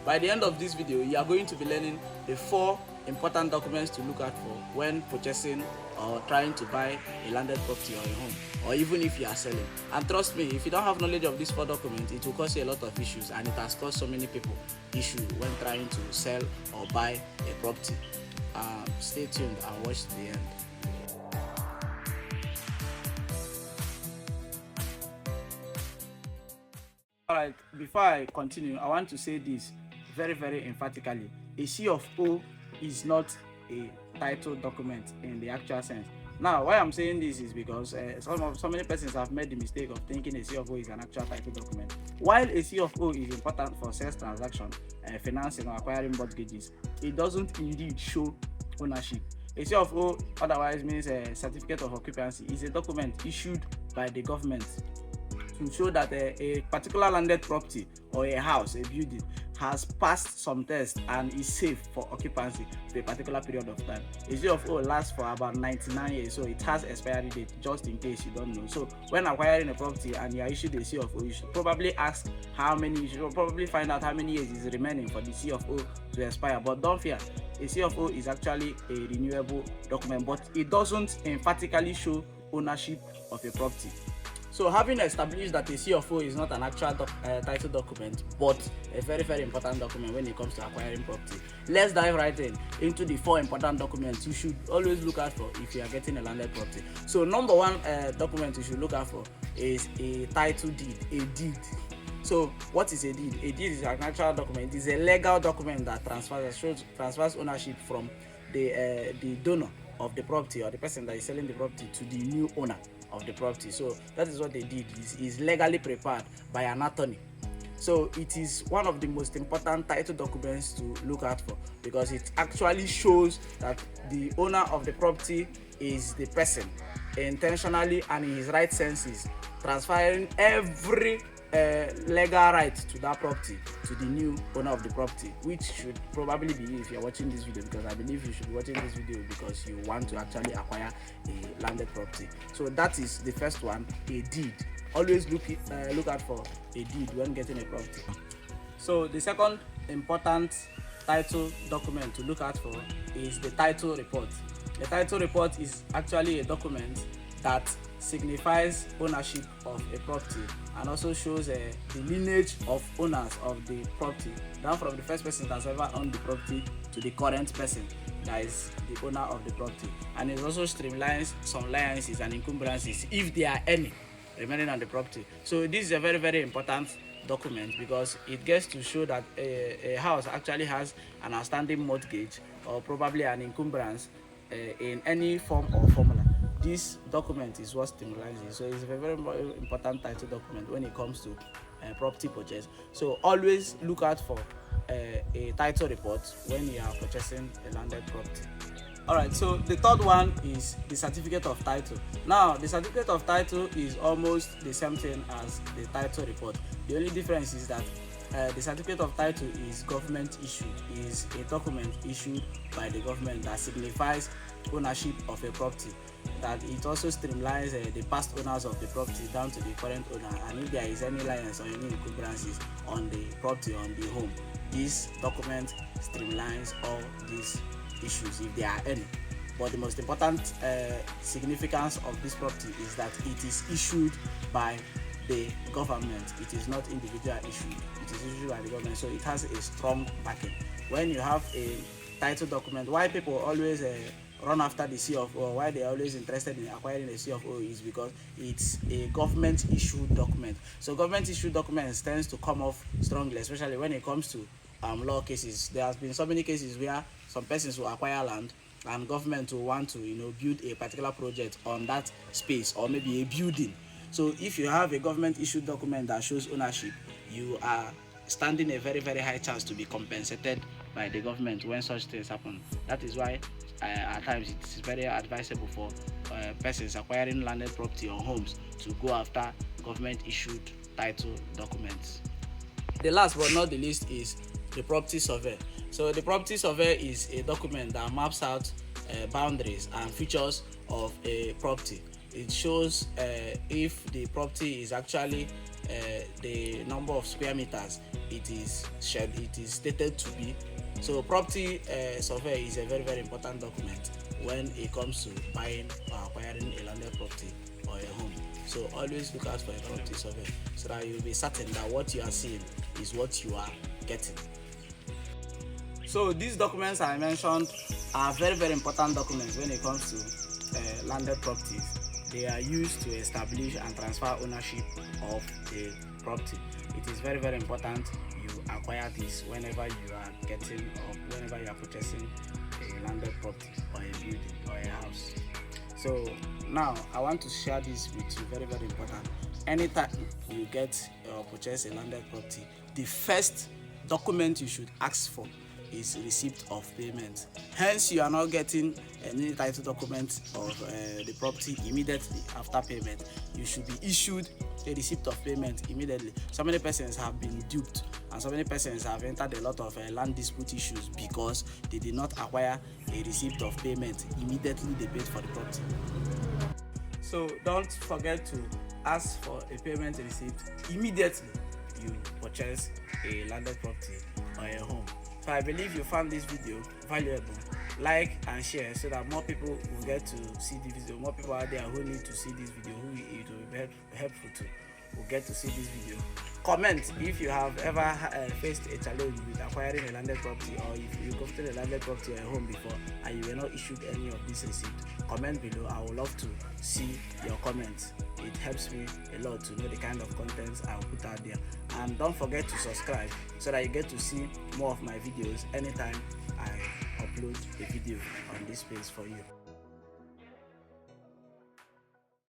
By the end of this video, you are going to be learning the 4 important documents to look out for when purchasing or trying to buy a landed property or a home, or even if you are selling. And trust me, if you don't have knowledge of these 4 documents, it will cause you a lot of issues, and it has caused so many people issues when trying to sell or buy a property. Stay tuned and watch to the end. Alright, before I continue, I want to say this very, very emphatically. A C of O is not a title document in the actual sense. Now, why I'm saying this is because so many persons have made the mistake of thinking a C of O is an actual title document. While a C of O is important for sales transaction, financing or acquiring mortgages, it doesn't indeed show ownership. A C of O otherwise means a certificate of occupancy. Is a document issued by the government to show that a particular landed property or a house, a building, has passed some tests and is safe for occupancy for a particular period of time. A C of O lasts for about 99 years, so it has expiry date, just in case you don't know. So when acquiring a property and you are issued a C of O, you should probably ask you should probably find out how many years is remaining for the C of O to expire. But don't fear, a C of O is actually a renewable document, but it doesn't emphatically show ownership of a property. So having established that a C of O is not an actual title document, but a very, very important document when it comes to acquiring property, let's dive right into the 4 important documents you should always look out for if you are getting a landed property. So number 1 document you should look out for is a title deed, a deed. So what is a deed? A deed is an actual document. It is a legal document that transfers ownership from the donor of the property or the person that is selling the property to the new owner of the property. So that is what they did. Is legally prepared by an attorney. So it is one of the most important title documents to look out for, because it actually shows that the owner of the property is the person intentionally and in his right senses transferring every legal right to that property to the new owner of the property, which should probably be you if you're watching this video, because I believe you should be watching this video because you want to actually acquire a landed property. So that is the first one, a deed. Always look out for a deed when getting a property. So the second important title document to look out for is the title report. The title report is actually a document that signifies ownership of a property and also shows the lineage of owners of the property, down from the first person that's ever owned the property to the current person that is the owner of the property. And it also streamlines some liabilities and encumbrances, if there are any, remaining on the property. So this is a very, very important document because it gets to show that a house actually has an outstanding mortgage or probably an encumbrance in any form or formula. This document is what stimulates it. So it's a very, very important title document when it comes to property purchase. So always look out for a title report when you are purchasing a landed property. Alright, so the third one is the certificate of title. Now, the certificate of title is almost the same thing as the title report. The only difference is that the certificate of title is government issued, is a document issued by the government that signifies ownership of a property, that it also streamlines the past owners of the property down to the current owner, and if there is any liens or any encumbrances on the property, on the home, this document streamlines all these issues if there are any. But the most important significance of this property is that it is issued by the government. It is not individual issued, it is issued by the government, so it has a strong backing. When you have a title document, why people always run after the C of O, why they are always interested in acquiring a C of O, is because it's a government issued document. So government issued documents tends to come off strongly, especially when it comes to law cases. There has been so many cases where some persons will acquire land and government will want to build a particular project on that space or maybe a building. So if you have a government issued document that shows ownership, you are standing a very, very high chance to be compensated by the government when such things happen. That is why at times it is very advisable for persons acquiring landed property or homes to go after government issued title documents. The last but not the least is the property survey. So the property survey is a document that maps out boundaries and features of a property. It shows if the property is actually the number of square meters it is stated to be. So property survey is a very important document when it comes to buying or acquiring a landed property or a home. So always look out for a property survey so that you'll be certain that what you are seeing is what you are getting. So these documents I mentioned are very important documents when it comes to landed properties. They are used to establish and transfer ownership of a property. It is very important you acquire this whenever you are getting or whenever you are purchasing a landed property or a building or a house. So now I want to share this with you, very important. Anytime you get or purchase a landed property, the first document you should ask for is receipt of payment. Hence, you are not getting any title document of the property immediately after payment. You should be issued a receipt of payment immediately. So many persons have been duped, and so many persons have entered a lot of land dispute issues because they did not acquire a receipt of payment immediately they paid for the property. So don't forget to ask for a payment receipt immediately you purchase a landed property or a home. So I believe you found this video valuable. Like and share so that more people will get to see the video. More people out there who need to see this video, who it will be helpful to, will get to see this video. Comment if you have ever faced a challenge with acquiring a landed property, or if you got a landed property or a home before and you were not issued any of these receipts. Comment below. I would love to see your comments. It helps me a lot to know the kind of contents I'll put out there. And don't forget to subscribe so that you get to see more of my videos anytime I upload a video on this page for you.